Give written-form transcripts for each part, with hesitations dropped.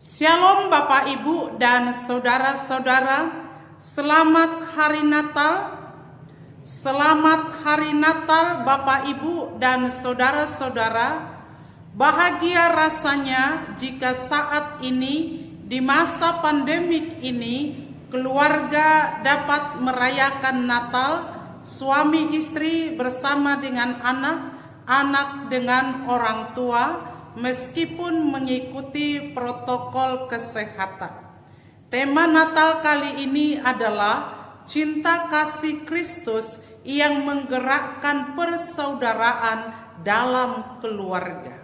Shalom Bapak Ibu dan saudara-saudara, selamat hari Natal. Selamat hari Natal Bapak Ibu dan saudara-saudara. Bahagia rasanya jika saat ini di masa pandemik ini keluarga dapat merayakan Natal, suami istri bersama dengan anak dengan orang tua, meskipun mengikuti protokol kesehatan. Tema Natal kali ini adalah cinta kasih Kristus yang menggerakkan persaudaraan dalam keluarga.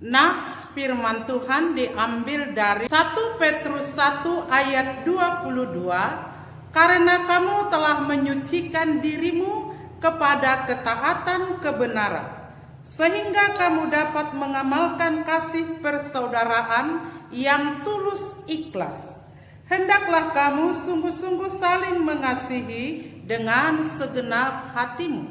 Nats firman Tuhan diambil dari 1 Petrus 1 ayat 22, karena kamu telah menyucikan dirimu kepada ketaatan kebenaran, sehingga kamu dapat mengamalkan kasih persaudaraan yang tulus ikhlas. Hendaklah kamu sungguh-sungguh saling mengasihi dengan segenap hatimu.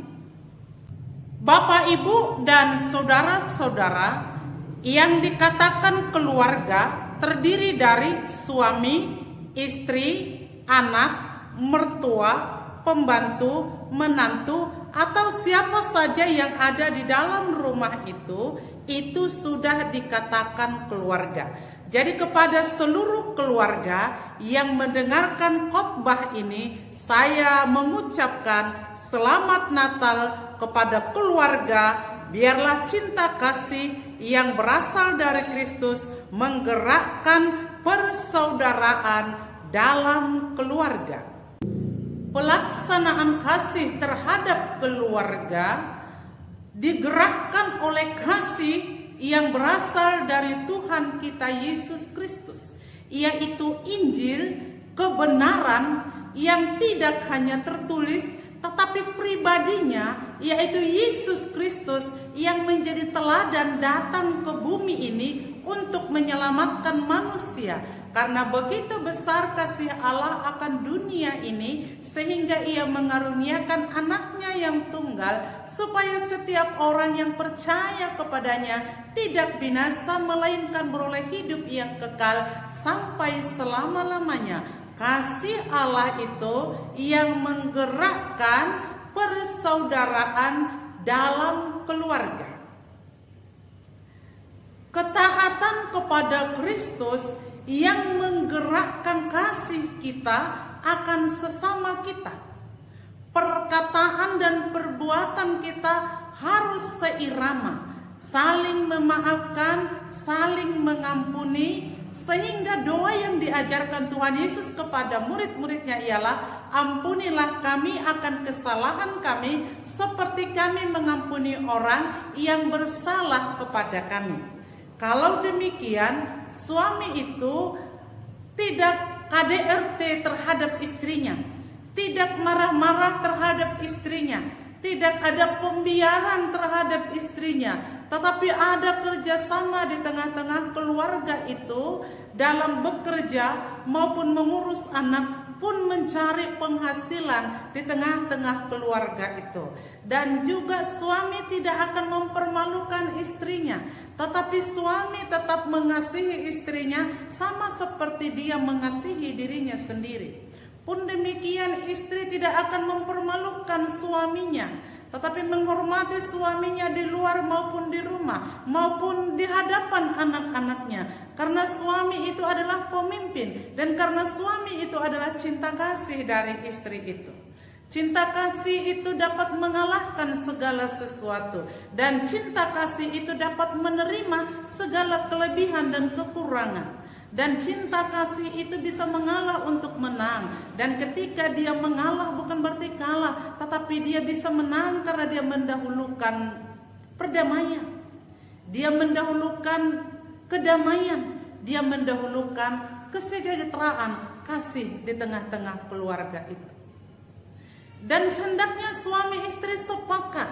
Bapak, Ibu, dan saudara-saudara, yang dikatakan keluarga terdiri dari suami, istri, anak, mertua, pembantu, menantu, atau siapa saja yang ada di dalam rumah itu sudah dikatakan keluarga. Jadi kepada seluruh keluarga yang mendengarkan khotbah ini, saya mengucapkan selamat Natal kepada keluarga. Biarlah cinta kasih yang berasal dari Kristus menggerakkan persaudaraan dalam keluarga. Pelaksanaan kasih terhadap keluarga digerakkan oleh kasih yang berasal dari Tuhan kita Yesus Kristus, yaitu Injil, kebenaran yang tidak hanya tertulis tetapi pribadinya, yaitu Yesus Kristus yang menjadi teladan datang ke bumi ini untuk menyelamatkan manusia. Karena begitu besar kasih Allah akan dunia ini, sehingga ia mengaruniakan anaknya yang tunggal, supaya setiap orang yang percaya kepadanya tidak binasa, melainkan beroleh hidup yang kekal sampai selama-lamanya. Kasih Allah itu yang menggerakkan persaudaraan dalam keluarga. Ketaatan kepada Kristus yang menggerakkan kasih kita akan sesama kita. Perkataan dan perbuatan kita harus seirama, saling memaafkan, saling mengampuni, sehingga doa yang diajarkan Tuhan Yesus kepada murid-muridnya ialah, ampunilah kami akan kesalahan kami seperti kami mengampuni orang yang bersalah kepada kami. Kalau demikian, suami itu tidak KDRT terhadap istrinya, tidak marah-marah terhadap istrinya, tidak ada pembiaran terhadap istrinya, tetapi ada kerjasama di tengah-tengah keluarga itu dalam bekerja maupun mengurus anak, pun mencari penghasilan di tengah-tengah keluarga itu. Dan juga suami tidak akan mempermalukan istrinya, tetapi suami tetap mengasihi istrinya sama seperti dia mengasihi dirinya sendiri. Pun demikian, istri tidak akan mempermalukan suaminya, tetapi menghormati suaminya di luar maupun di rumah, maupun di hadapan anak-anaknya. Karena suami itu adalah pemimpin, dan karena suami itu adalah cinta kasih dari istri itu. Cinta kasih itu dapat mengalahkan segala sesuatu, dan cinta kasih itu dapat menerima segala kelebihan dan kekurangan. Dan cinta kasih itu bisa mengalah untuk menang. Dan ketika dia mengalah bukan berarti kalah, tetapi dia bisa menang karena dia mendahulukan perdamaian. Dia mendahulukan kedamaian. Dia mendahulukan kesejahteraan kasih di tengah-tengah keluarga itu. Dan hendaknya suami istri sepakat,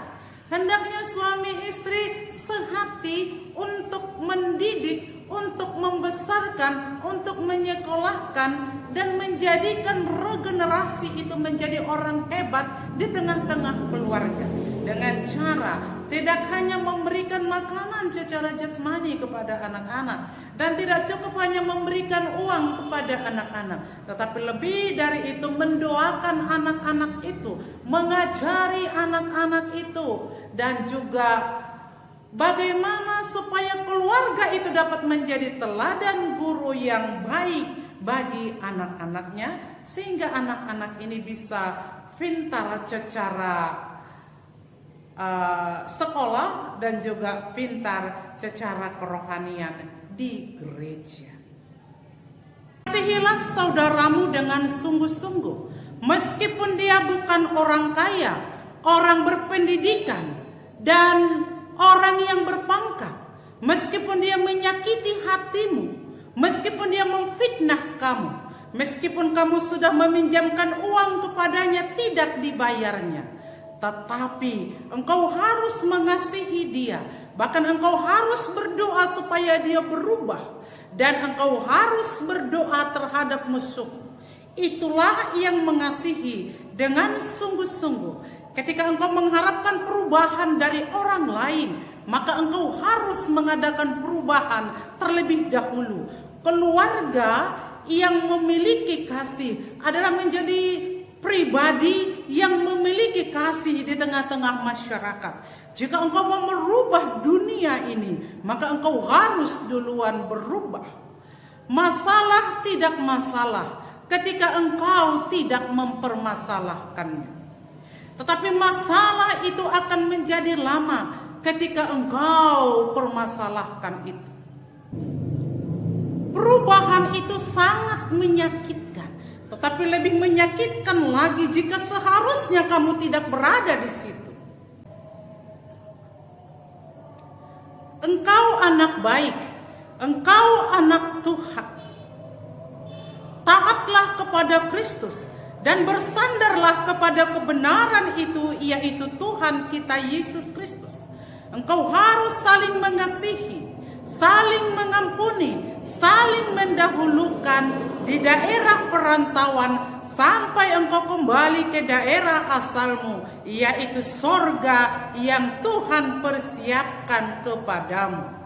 hendaknya suami istri sehati untuk mendidik, untuk membesarkan, untuk menyekolahkan, dan menjadikan regenerasi itu menjadi orang hebat di tengah-tengah keluarga. Dengan cara tidak hanya memberikan makanan secara jasmani kepada anak-anak, dan tidak cukup hanya memberikan uang kepada anak-anak, tetapi lebih dari itu mendoakan anak-anak itu, mengajari anak-anak itu, dan juga bagaimana supaya keluarga itu dapat menjadi teladan guru yang baik bagi anak-anaknya, sehingga anak-anak ini bisa pintar secara sekolah dan juga pintar secara kerohanian di gereja. Kasihilah saudaramu dengan sungguh-sungguh, meskipun dia bukan orang kaya, orang berpendidikan, dan orang yang berpangkat, meskipun dia menyakiti hatimu, meskipun dia memfitnah kamu, meskipun kamu sudah meminjamkan uang kepadanya tidak dibayarnya, tetapi engkau harus mengasihi dia. Bahkan engkau harus berdoa supaya dia berubah, dan engkau harus berdoa terhadap musuh. Itulah yang mengasihi dengan sungguh-sungguh. Ketika engkau mengharapkan perubahan dari orang lain, maka engkau harus mengadakan perubahan terlebih dahulu. Keluarga yang memiliki kasih adalah menjadi pribadi yang memiliki kasih di tengah-tengah masyarakat. Jika engkau mau merubah dunia ini, maka engkau harus duluan berubah. Masalah tidak masalah ketika engkau tidak mempermasalahkannya, tetapi masalah itu akan menjadi lama ketika engkau permasalahkan itu. Perubahan itu sangat menyakitkan, tetapi lebih menyakitkan lagi jika seharusnya kamu tidak berada di situ. Engkau anak baik, engkau anak Tuhan. Taatlah kepada Kristus dan bersandarlah kepada kebenaran itu, yaitu Tuhan kita Yesus Kristus. Engkau harus saling mengasihi, saling mengampuni, saling mendahulukan di daerah perantauan sampai engkau kembali ke daerah asalmu, yaitu sorga yang Tuhan persiapkan kepadamu.